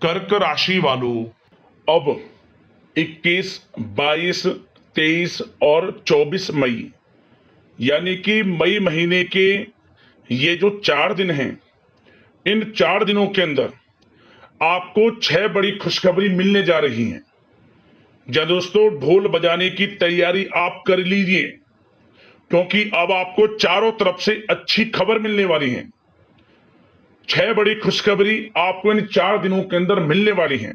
कर्क राशि वालों, अब 21, 22, 23 और 24 मई यानी कि मई महीने के ये जो 4 दिन हैं, इन 4 दिनों के अंदर आपको 6 बड़ी खुशखबरी मिलने जा रही हैं। या दोस्तों, ढोल बजाने की तैयारी आप कर लीजिए, क्योंकि अब आपको चारों तरफ से अच्छी खबर मिलने वाली है। 6 बड़ी खुशखबरी आपको इन 4 दिनों के अंदर मिलने वाली हैं।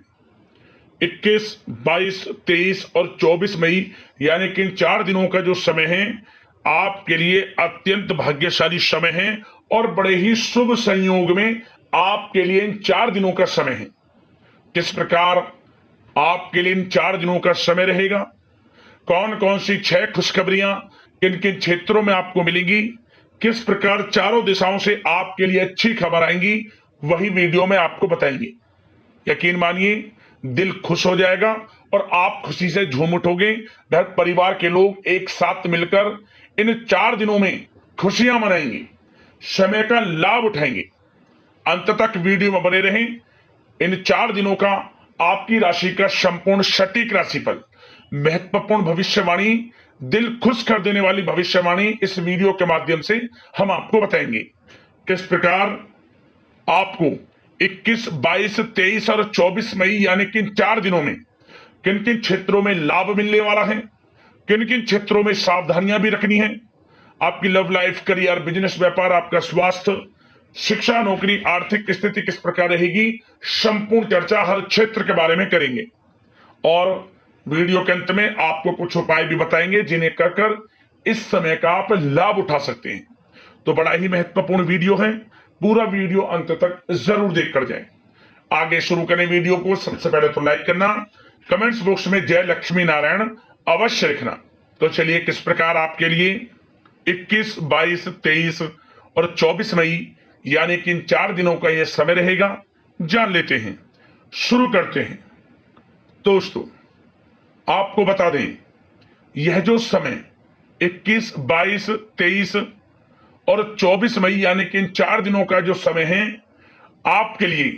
21, 22, 23 और 24 मई यानी कि इन 4 दिनों का जो समय है आपके लिए अत्यंत भाग्यशाली समय है और बड़े ही शुभ संयोग में आपके लिए इन 4 दिनों का समय है। किस प्रकार आपके लिए इन 4 दिनों का समय रहेगा, कौन कौन सी 6 खुशखबरियां किन किन क्षेत्रों में आपको मिलेंगी, किस प्रकार चारों दिशाओं से आपके लिए अच्छी खबर आएंगी, वही वीडियो में आपको बताएंगे। यकीन मानिए, दिल खुश हो जाएगा और आप खुशी से झूम उठोगे। घर परिवार के लोग एक साथ मिलकर इन 4 दिनों में खुशियां मनाएंगे, समय का लाभ उठाएंगे। अंत तक वीडियो में बने रहें। इन 4 दिनों का आपकी राशि का संपूर्ण सटीक राशिफल, महत्वपूर्ण भविष्यवाणी, दिल खुश कर देने वाली भविष्यवाणी इस वीडियो के माध्यम से हम आपको बताएंगे। किस प्रकार आपको 21, 22, 23 और 24 मई यानी कि 4 दिनों में किन किन क्षेत्रों में लाभ मिलने वाला है, किन किन क्षेत्रों में सावधानियां भी रखनी है, आपकी लव लाइफ, करियर, बिजनेस, व्यापार, आपका स्वास्थ्य, शिक्षा, नौकरी, आर्थिक स्थिति किस प्रकार रहेगी, संपूर्ण चर्चा हर क्षेत्र के बारे में करेंगे। और वीडियो के अंत में आपको कुछ उपाय भी बताएंगे जिन्हें कर इस समय का आप लाभ उठा सकते हैं। तो बड़ा ही महत्वपूर्ण वीडियो है, पूरा वीडियो अंत तक जरूर देखकर जाएं। आगे शुरू करें वीडियो को। सबसे पहले तो लाइक करना, कमेंट्स बॉक्स में जय लक्ष्मी नारायण अवश्य लिखना। तो चलिए, किस प्रकार आपके लिए 21, 22, 23 और 24 मई यानी कि इन 4 दिनों का यह समय रहेगा, जान लेते हैं। शुरू करते हैं। दोस्तों, आपको बता दें, यह जो समय 21, 22, 23 और 24 मई यानी कि इन 4 दिनों का जो समय है आपके लिए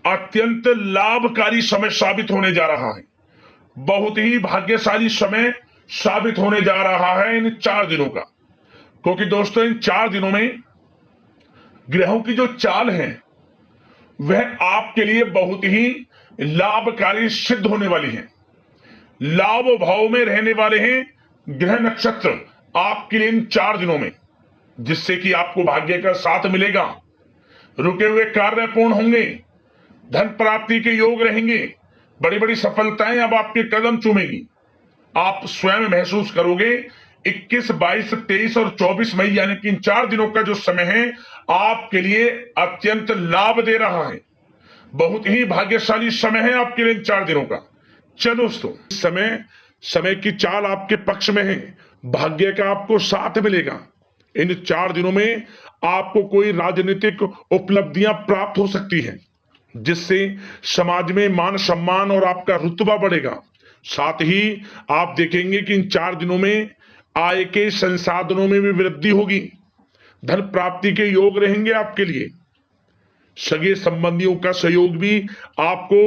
अत्यंत लाभकारी समय साबित होने जा रहा है। बहुत ही भाग्यशाली समय साबित होने जा रहा है इन 4 दिनों का, क्योंकि दोस्तों इन 4 दिनों में ग्रहों की जो चाल है वह आपके लिए बहुत ही लाभकारी सिद्ध होने वाली है। लाभ भाव में रहने वाले हैं ग्रह नक्षत्र आपके लिए इन 4 दिनों में, जिससे कि आपको भाग्य का साथ मिलेगा, रुके हुए कार्य पूर्ण होंगे, धन प्राप्ति के योग रहेंगे, बड़ी बड़ी सफलताएं अब आपके कदम चूमेगी। आप स्वयं महसूस करोगे 21, 22, 23 और 24 मई यानी कि इन 4 दिनों का जो समय है आपके लिए अत्यंत लाभ दे रहा है। बहुत ही भाग्यशाली समय है आपके लिए इन 4 दिनों का। चलो दोस्तों, समय की चाल आपके पक्ष में है, भाग्य का आपको साथ मिलेगा। इन 4 दिनों में आपको कोई राजनीतिक उपलब्धियां प्राप्त हो सकती हैं, जिससे समाज में मान सम्मान और आपका रुतबा बढ़ेगा। साथ ही आप देखेंगे कि इन 4 दिनों में आय के संसाधनों में भी वृद्धि होगी, धन प्राप्ति के योग रहेंगे आपके लिए। सगे संबंधियों का सहयोग भी आपको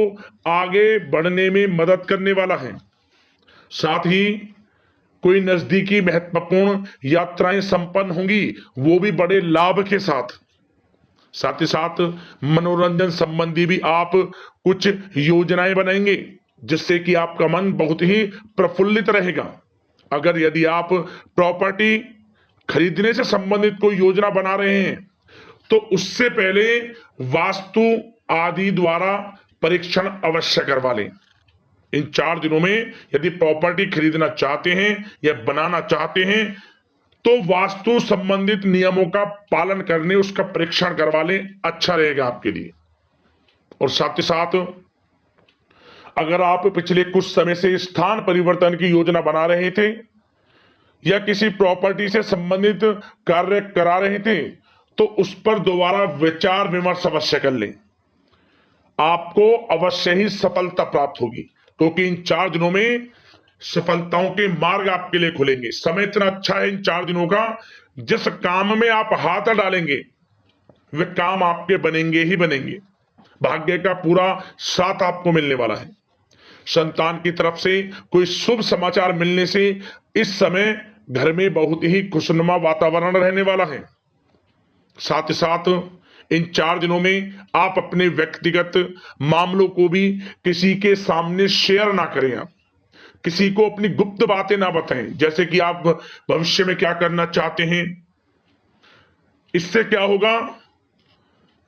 आगे बढ़ने में मदद करने वाला है। साथ ही कोई नजदीकी महत्वपूर्ण यात्राएं संपन्न होंगी, वो भी बड़े लाभ के साथ। साथ ही साथ मनोरंजन संबंधी भी आप कुछ योजनाएं बनाएंगे, जिससे कि आपका मन बहुत ही प्रफुल्लित रहेगा। अगर यदि आप प्रॉपर्टी खरीदने से संबंधित कोई योजना बना रहे हैं तो उससे पहले वास्तु आदि द्वारा परीक्षण अवश्य करवा लें। इन 4 दिनों में यदि प्रॉपर्टी खरीदना चाहते हैं या बनाना चाहते हैं तो वास्तु संबंधित नियमों का पालन करने उसका परीक्षण करवा लें, अच्छा रहेगा आपके लिए। और साथ ही साथ अगर आप पिछले कुछ समय से स्थान परिवर्तन की योजना बना रहे थे या किसी प्रॉपर्टी से संबंधित कार्य करा रहे थे तो उस पर दोबारा विचार विमर्श अवश्य कर लें, आपको अवश्य ही सफलता प्राप्त होगी, क्योंकि इन 4 दिनों में सफलताओं के मार्ग आपके लिए खुलेंगे। समय इतना अच्छा है इन 4 दिनों का, जिस काम में आप हाथ डालेंगे वे काम आपके बनेंगे ही बनेंगे। भाग्य का पूरा साथ आपको मिलने वाला है। संतान की तरफ से कोई शुभ समाचार मिलने से इस समय घर में बहुत ही खुशनुमा वातावरण रहने वाला है। साथ ही साथ इन 4 दिनों में आप अपने व्यक्तिगत मामलों को भी किसी के सामने शेयर ना करें। आप किसी को अपनी गुप्त बातें ना बताएं, जैसे कि आप भविष्य में क्या करना चाहते हैं। इससे क्या होगा,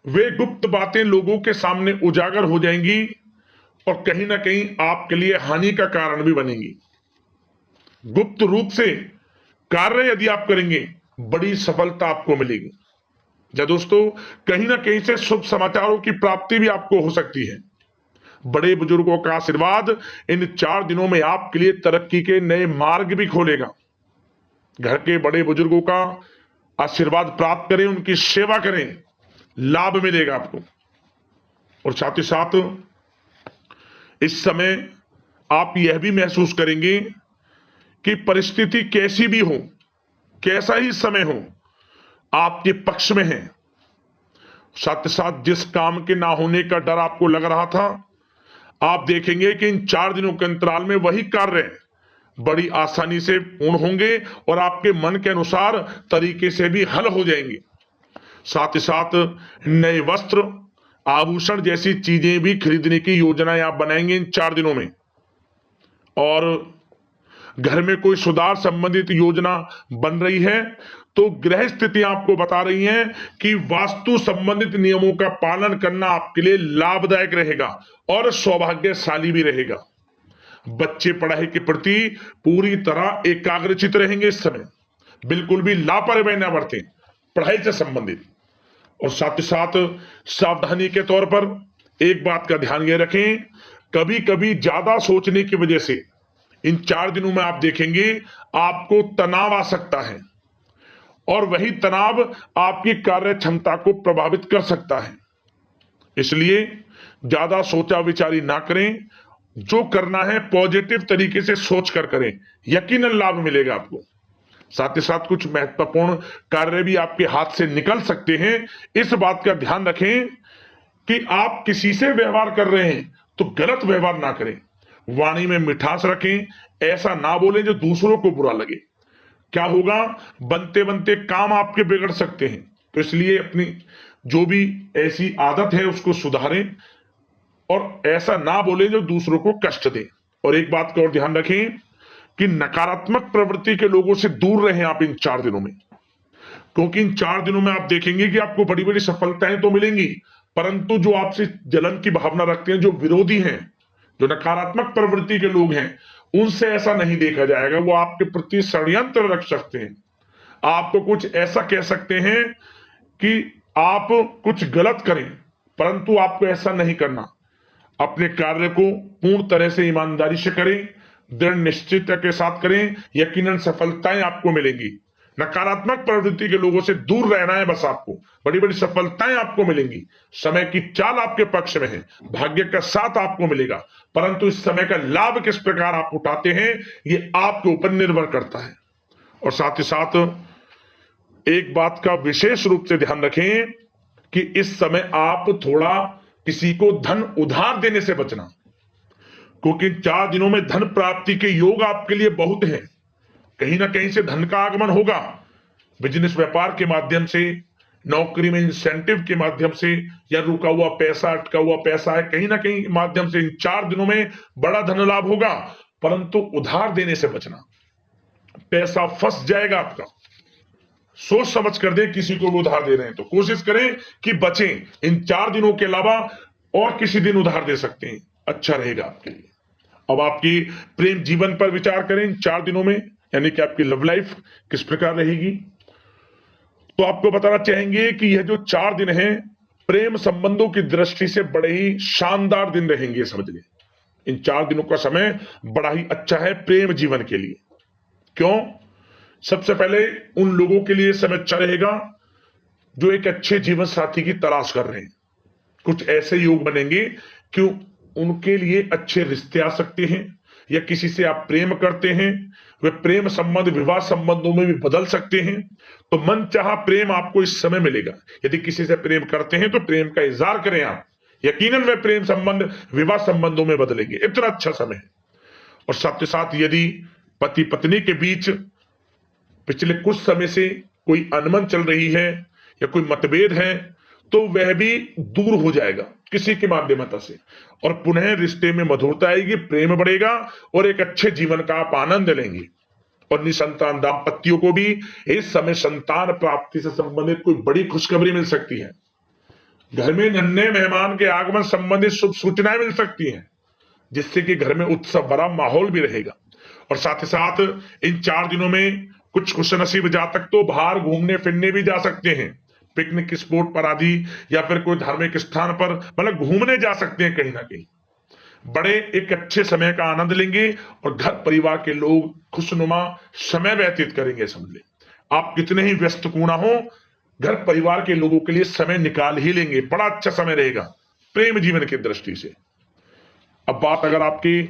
वे गुप्त बातें लोगों के सामने उजागर हो जाएंगी और कहीं ना कहीं आपके लिए हानि का कारण भी बनेंगी। गुप्त रूप से कार्य यदि आप करेंगे, बड़ी सफलता आपको मिलेगी। या दोस्तों, कहीं ना कहीं से शुभ समाचारों की प्राप्ति भी आपको हो सकती है। बड़े बुजुर्गों का आशीर्वाद इन 4 दिनों में आपके लिए तरक्की के नए मार्ग भी खोलेगा। घर के बड़े बुजुर्गों का आशीर्वाद प्राप्त करें, उनकी सेवा करें, लाभ मिलेगा आपको। और साथ ही साथ इस समय आप यह भी महसूस करेंगे कि परिस्थिति कैसी भी हो, कैसा ही समय हो, आपके पक्ष में है। साथ ही साथ जिस काम के ना होने का डर आपको लग रहा था, आप देखेंगे कि इन 4 दिनों के अंतराल में वही कार्य बड़ी आसानी से पूर्ण होंगे और आपके मन के अनुसार तरीके से भी हल हो जाएंगे। साथ ही साथ नए वस्त्र, आभूषण जैसी चीजें भी खरीदने की योजनाएं आप बनाएंगे इन 4 दिनों में। और घर में कोई सुधार संबंधित योजना बन रही है तो ग्रह स्थितियां आपको बता रही हैं कि वास्तु संबंधित नियमों का पालन करना आपके लिए लाभदायक रहेगा और सौभाग्यशाली भी रहेगा। बच्चे पढ़ाई के प्रति पूरी तरह एकाग्रचित रहेंगे इस समय, बिल्कुल भी लापरवाही न बरतें पढ़ाई से संबंधित। और साथ ही साथ सावधानी के तौर पर एक बात का ध्यान ये रखें, कभी कभी ज्यादा सोचने की वजह से इन 4 दिनों में आप देखेंगे आपको तनाव आ सकता है और वही तनाव आपकी कार्य क्षमता को प्रभावित कर सकता है। इसलिए ज्यादा सोचा विचारी ना करें, जो करना है पॉजिटिव तरीके से सोच कर करें, यकीनन लाभ मिलेगा आपको। साथ ही साथ कुछ महत्वपूर्ण कार्य भी आपके हाथ से निकल सकते हैं। इस बात का ध्यान रखें कि आप किसी से व्यवहार कर रहे हैं तो गलत व्यवहार ना करें, वाणी में मिठास रखें, ऐसा ना बोलें जो दूसरों को बुरा लगे। क्या होगा, बनते बनते काम आपके बिगड़ सकते हैं। तो इसलिए अपनी जो भी ऐसी आदत है उसको सुधारें और ऐसा ना बोलें जो दूसरों को कष्ट दे। और एक बात का और ध्यान रखें कि नकारात्मक प्रवृत्ति के लोगों से दूर रहें आप इन 4 दिनों में, क्योंकि इन 4 दिनों में आप देखेंगे कि आपको बड़ी बड़ी सफलताएं तो मिलेंगी, परंतु जो आपसे जलन की भावना रखते हैं, जो विरोधी हैं, जो नकारात्मक प्रवृत्ति के लोग हैं, उनसे ऐसा नहीं देखा जाएगा। वो आपके प्रति षड्यंत्र रख सकते हैं, आपको कुछ ऐसा कह सकते हैं कि आप कुछ गलत करें, परंतु आपको ऐसा नहीं करना। अपने कार्य को पूर्ण तरह से ईमानदारी से करें, दृढ़ निश्चितता के साथ करें, यकीनन सफलताएं आपको मिलेंगी। नकारात्मक प्रवृत्ति के लोगों से दूर रहना है बस, आपको बड़ी बड़ी सफलताएं आपको मिलेंगी। समय की चाल आपके पक्ष में है, भाग्य का साथ आपको मिलेगा, परंतु इस समय का लाभ किस प्रकार आप उठाते हैं ये आपके ऊपर निर्भर करता है। और साथ ही साथ एक बात का विशेष रूप से ध्यान रखें कि इस समय आप थोड़ा किसी को धन उधार देने से बचना, क्योंकि 4 दिनों में धन प्राप्ति के योग आपके लिए बहुत हैं। कहीं ना कहीं से धन का आगमन होगा, बिजनेस व्यापार के माध्यम से, नौकरी में इंसेंटिव के माध्यम से, या रुका हुआ पैसा, अटका हुआ पैसा है, कहीं ना कहीं माध्यम से इन 4 दिनों में बड़ा धन लाभ होगा। परंतु उधार देने से बचना, पैसा फंस जाएगा आपका। सोच समझ कर दें, किसी को भी उधार दे रहे हैं तो कोशिश करें कि बचें। इन 4 दिनों के अलावा और किसी दिन उधार दे सकते हैं, अच्छा रहेगा आपके लिए। अब आपकी प्रेम जीवन पर विचार करें इन 4 दिनों में, यानी कि आपकी लव लाइफ किस प्रकार रहेगी। तो आपको बताना चाहेंगे कि यह जो 4 दिन हैं प्रेम संबंधों की दृष्टि से बड़े ही शानदार दिन रहेंगे, समझ लें। इन 4 दिनों का समय बड़ा ही अच्छा है प्रेम जीवन के लिए। क्यों? सबसे पहले उन लोगों के लिए समय अच्छा रहेगा जो एक अच्छे जीवन साथी की तलाश कर रहे हैं। कुछ ऐसे योग बनेंगे कि उनके लिए अच्छे रिश्ते आ सकते हैं, या किसी से आप प्रेम करते हैं, वे प्रेम संबंध विवाह संबंधों में भी बदल सकते हैं। तो मन चाहा प्रेम आपको इस समय मिलेगा। यदि किसी से प्रेम करते हैं तो प्रेम का इजहार करें आप, यकीनन वे प्रेम संबंध विवाह संबंधों में बदलेंगे। इतना अच्छा समय है। और साथ ही साथ यदि पति पत्नी के बीच पिछले कुछ समय से कोई अनबन चल रही है या कोई मतभेद है, तो वह भी दूर हो जाएगा किसी के माध्यमता से, और पुनः रिश्ते में मधुरता आएगी, प्रेम बढ़ेगा और एक अच्छे जीवन का आप आनंद लेंगे। और निसंतान दाम्पत्यों को भी इस समय संतान प्राप्ति से संबंधित कोई बड़ी खुशखबरी मिल सकती है। घर में नन्हे मेहमान के आगमन संबंधित शुभ सूचनाएं मिल सकती हैं, जिससे कि घर में उत्सव भरा माहौल भी रहेगा। और साथ ही साथ इन 4 दिनों में कुछ खुशनसीब जातक तो बाहर घूमने फिरने भी जा सकते हैं, पिकनिक स्पॉट पर आदि, या फिर कोई धार्मिक स्थान पर मतलब घूमने जा सकते हैं कहीं ना कहीं। बड़े एक अच्छे समय का आनंद लेंगे और घर परिवार के लोग खुशनुमा समय व्यतीत करेंगे। समझ ले, आप कितने ही व्यस्त क्यों ना हो, घर परिवार के लोगों के लिए समय निकाल ही लेंगे। बड़ा अच्छा समय रहेगा प्रेम जीवन की दृष्टि से। अब बात अगर आपकी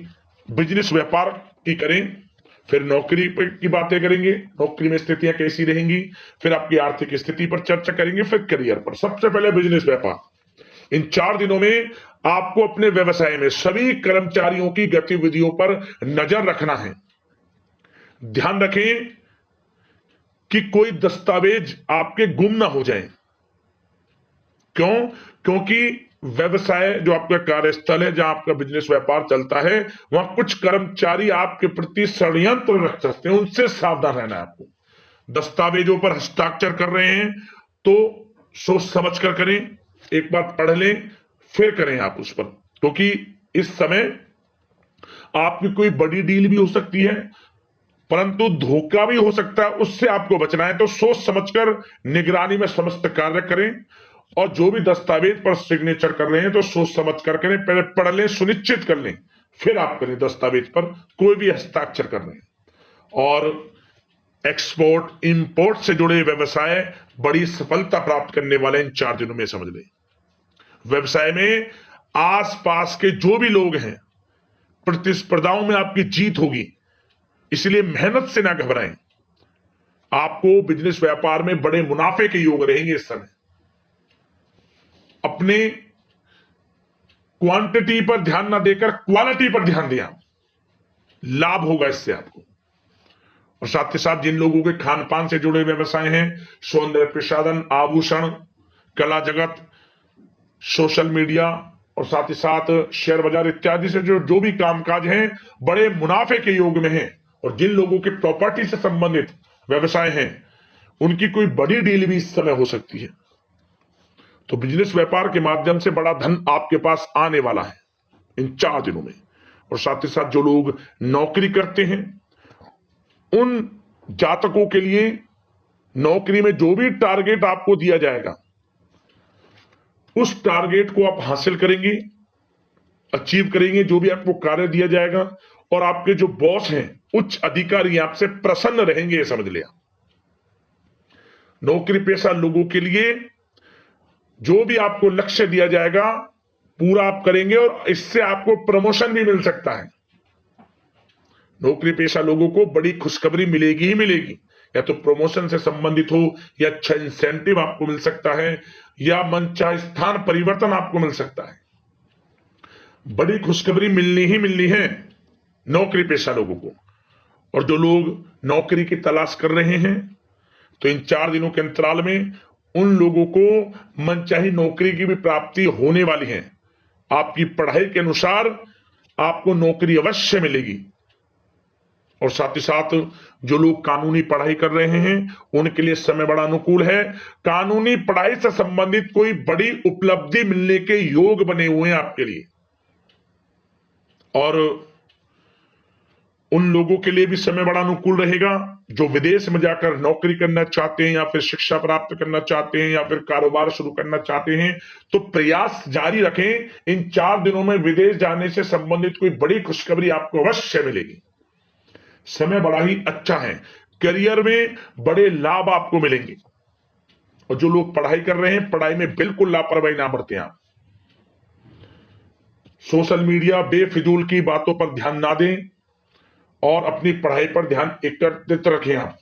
बिजनेस व्यापार की करें, फिर नौकरी की बातें करेंगे, नौकरी में स्थितियां कैसी रहेंगी, फिर आपकी आर्थिक स्थिति पर चर्चा करेंगे, फिर करियर पर। सबसे पहले बिजनेस व्यापार। इन 4 दिनों में आपको अपने व्यवसाय में सभी कर्मचारियों की गतिविधियों पर नजर रखना है। ध्यान रखें कि कोई दस्तावेज आपके गुम ना हो जाए। क्यों? क्योंकि व्यवसाय जो आपका कार्यस्थल है, जहां आपका बिजनेस व्यापार चलता है, वहां कुछ कर्मचारी आपके प्रति षड्यंत्र रख सकते हैं, उनसे सावधान रहना है आपको। दस्तावेजों पर हस्ताक्षर कर रहे हैं तो सोच समझ कर करें, एक बार पढ़ लें फिर करें आप उस पर, क्योंकि इस समय आपकी कोई बड़ी डील भी हो सकती है, परंतु धोखा भी हो सकता है। उससे आपको बचना है तो सोच समझकर निगरानी में समस्त कार्य करें। और जो भी दस्तावेज पर सिग्नेचर कर रहे हैं तो सोच समझ कर करें, पहले पढ़ लें, सुनिश्चित कर लें, फिर आप करें दस्तावेज पर कोई भी हस्ताक्षर कर रहे हैं। और एक्सपोर्ट इंपोर्ट से जुड़े व्यवसाय बड़ी सफलता प्राप्त करने वाले इन 4 दिनों में। समझ लें, व्यवसाय में आसपास के जो भी लोग हैं, प्रतिस्पर्धाओं में आपकी जीत होगी, इसलिए मेहनत से ना घबराएं। आपको बिजनेस व्यापार में बड़े मुनाफे के योग रहेंगे इस समय। अपने क्वांटिटी पर ध्यान ना देकर क्वालिटी पर ध्यान दिया, लाभ होगा इससे आपको। और साथ ही साथ जिन लोगों के खान पान से जुड़े व्यवसाय हैं, सौंदर्य प्रसाधन, आभूषण, कला जगत, सोशल मीडिया और साथ ही साथ शेयर बाजार इत्यादि से जो भी कामकाज हैं, बड़े मुनाफे के योग में हैं। और जिन लोगों के प्रॉपर्टी से संबंधित व्यवसाय हैं, उनकी कोई बड़ी डील भी इस समय हो सकती है। तो बिजनेस व्यापार के माध्यम से बड़ा धन आपके पास आने वाला है इन 4 दिनों में। और साथ ही साथ जो लोग नौकरी करते हैं, उन जातकों के लिए नौकरी में जो भी टारगेट आपको दिया जाएगा, उस टारगेट को आप हासिल करेंगे, अचीव करेंगे, जो भी आपको कार्य दिया जाएगा। और आपके जो बॉस हैं, उच्च अधिकारी आपसे प्रसन्न रहेंगे, ये समझ लिया। नौकरी पेशा लोगों के लिए जो भी आपको लक्ष्य दिया जाएगा, पूरा आप करेंगे और इससे आपको प्रमोशन भी मिल सकता है। नौकरी पेशा लोगों को बड़ी खुशखबरी मिलेगी ही मिलेगी, या तो प्रमोशन से संबंधित हो, या अच्छा इंसेंटिव आपको मिल सकता है, या मनचाहे स्थान परिवर्तन आपको मिल सकता है। बड़ी खुशखबरी मिलनी ही मिलनी है नौकरी पेशा लोगों को। और जो लोग नौकरी की तलाश कर रहे हैं, तो इन 4 दिनों के अंतराल में उन लोगों को मनचाही नौकरी की भी प्राप्ति होने वाली है। आपकी पढ़ाई के अनुसार आपको नौकरी अवश्य मिलेगी। और साथ ही साथ जो लोग कानूनी पढ़ाई कर रहे हैं, उनके लिए समय बड़ा अनुकूल है। कानूनी पढ़ाई से संबंधित कोई बड़ी उपलब्धि मिलने के योग बने हुए हैं आपके लिए। और उन लोगों के लिए भी समय बड़ा अनुकूल रहेगा जो विदेश में जाकर नौकरी करना चाहते हैं, या फिर शिक्षा प्राप्त करना चाहते हैं, या फिर कारोबार शुरू करना चाहते हैं। तो प्रयास जारी रखें। इन 4 दिनों में विदेश जाने से संबंधित कोई बड़ी खुशखबरी आपको अवश्य मिलेगी। समय बड़ा ही अच्छा है, करियर में बड़े लाभ आपको मिलेंगे। और जो लोग पढ़ाई कर रहे हैं, पढ़ाई में बिल्कुल लापरवाही ना बरतें आप। सोशल मीडिया बेफिजूल की बातों पर ध्यान ना दें और अपनी पढ़ाई पर ध्यान एकत्रित रखें आप।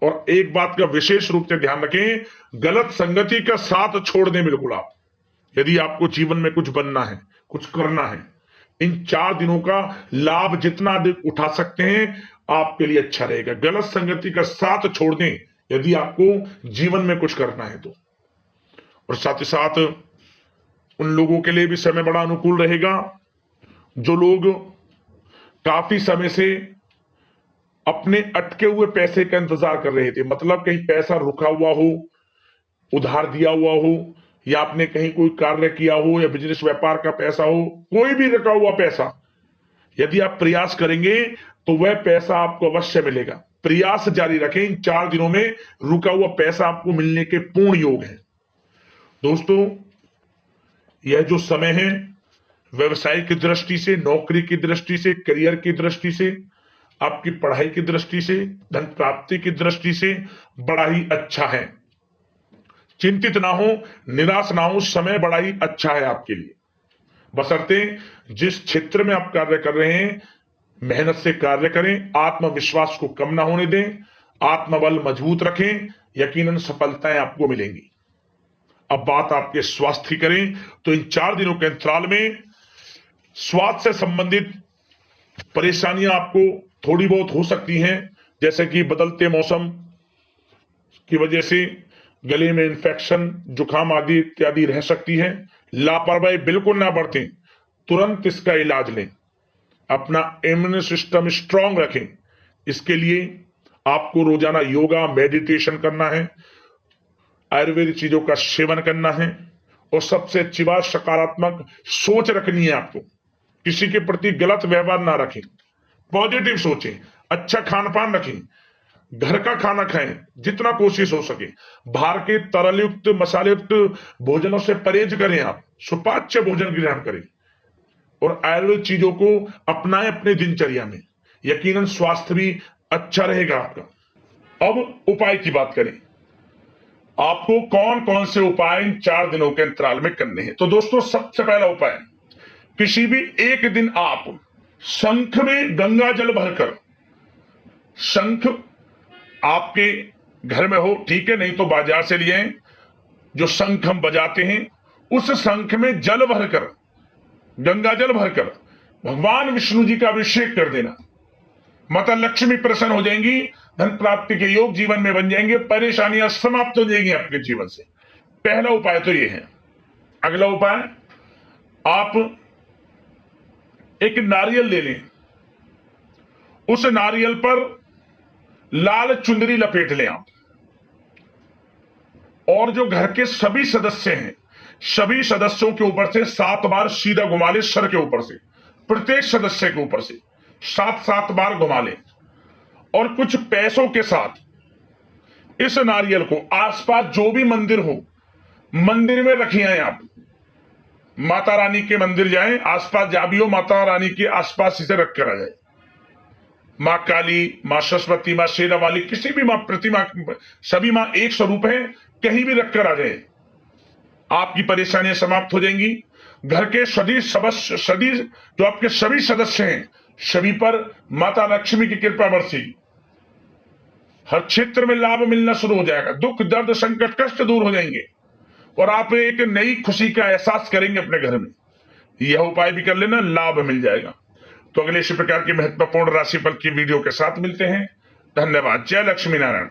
और एक बात का विशेष रूप से ध्यान रखें, गलत संगति का साथ छोड़ दें बिल्कुल आप। यदि आपको जीवन में कुछ बनना है, कुछ करना है, इन 4 दिनों का लाभ जितना अधिक उठा सकते हैं आपके लिए अच्छा रहेगा। गलत संगति का साथ छोड़ दें यदि आपको जीवन में कुछ करना है तो। और साथ ही साथ उन लोगों के लिए भी समय बड़ा अनुकूल रहेगा जो लोग काफी समय से अपने अटके हुए पैसे का इंतजार कर रहे थे, मतलब कहीं पैसा रुका हुआ हो, उधार दिया हुआ हो, या आपने कहीं कोई कार्य किया हो, या बिजनेस व्यापार का पैसा हो, कोई भी रखा हुआ पैसा, यदि आप प्रयास करेंगे तो वह पैसा आपको अवश्य मिलेगा। प्रयास जारी रखें, इन 4 दिनों में रुका हुआ पैसा आपको मिलने के पूर्ण योग है। दोस्तों, यह जो समय है व्यवसाय की दृष्टि से, नौकरी की दृष्टि से, करियर की दृष्टि से, आपकी पढ़ाई की दृष्टि से, धन प्राप्ति की दृष्टि से बड़ा ही अच्छा है। चिंतित ना हो, निराश ना हो, समय बड़ा ही अच्छा है आपके लिए। बशर्ते जिस क्षेत्र में आप कार्य कर रहे हैं मेहनत से कार्य करें, आत्मविश्वास को कम ना होने दें, आत्मबल मजबूत रखें, यकीनन सफलताएं आपको मिलेंगी। अब बात आपके स्वास्थ्य की करें तो इन 4 दिनों के अंतराल में स्वास्थ्य से संबंधित परेशानियां आपको थोड़ी बहुत हो सकती हैं, जैसे कि बदलते मौसम की वजह से गले में इंफेक्शन, जुकाम आदि इत्यादि रह सकती है। लापरवाही बिल्कुल ना बरतें, तुरंत इसका इलाज लें, अपना इम्यून सिस्टम स्ट्रांग रखें। इसके लिए आपको रोजाना योगा, मेडिटेशन करना है, आयुर्वेदिक चीजों का सेवन करना है, और सबसे अच्छी बात सकारात्मक सोच रखनी है। आपको किसी के प्रति गलत व्यवहार ना रखें, पॉजिटिव सोचें, अच्छा खान पान रखें, घर का खाना खाएं जितना कोशिश हो सके, बाहर के तरल युक्त मसाले युक्त भोजनों से परहेज करें, आप सुपाच्य भोजन ग्रहण करें और आयुर्वेदिक चीजों को अपनाएं अपने दिनचर्या में, यकीनन स्वास्थ्य भी अच्छा रहेगा आपका। अब उपाय की बात करें, आपको कौन कौन से उपाय इन 4 दिनों के अंतराल में करने हैं। तो दोस्तों, सबसे पहला उपाय, किसी भी एक दिन आप शंख में गंगा जल भरकर, शंख आपके घर में हो ठीक है, नहीं तो बाजार से लिए जो शंख हम बजाते हैं, उस शंख में जल भरकर, गंगा जल भरकर भगवान विष्णु जी का अभिषेक कर देना। माता लक्ष्मी प्रसन्न हो जाएंगी, धन प्राप्ति के योग जीवन में बन जाएंगे, परेशानियां समाप्त हो जाएंगी आपके जीवन से। पहला उपाय तो ये है। अगला उपाय, आप एक नारियल ले लें, उस नारियल पर लाल चुनरी लपेट लें आप, और जो घर के सभी सदस्य हैं, सभी सदस्यों के ऊपर से 7 बार सीधा घुमा ले, सर के ऊपर से, प्रत्येक सदस्य के ऊपर से 7-7 बार घुमा ले, और कुछ पैसों के साथ इस नारियल को आसपास जो भी मंदिर हो, मंदिर में रखिए आए आप। माता रानी के मंदिर जाएं, आसपास जहां भी हो माता रानी के आसपास इसे रख कर आ जाए। मां काली, मां सरस्वती, मां शेरा वाली, किसी भी मां प्रतिमा, सभी मां एक स्वरूप है, कहीं भी रखकर आ जाए, आपकी परेशानियां समाप्त हो जाएंगी। घर के सभी जो आपके सभी सदस्य हैं, सभी पर माता लक्ष्मी की कृपा बरसेगी, हर क्षेत्र में लाभ मिलना शुरू हो जाएगा, दुख दर्द संकट कष्ट दूर हो जाएंगे, और आप एक नई खुशी का एहसास करेंगे अपने घर में। यह उपाय भी कर लेना, लाभ मिल जाएगा। तो अगले इसी प्रकार की महत्वपूर्ण राशिफल की वीडियो के साथ मिलते हैं। धन्यवाद। जय लक्ष्मी नारायण।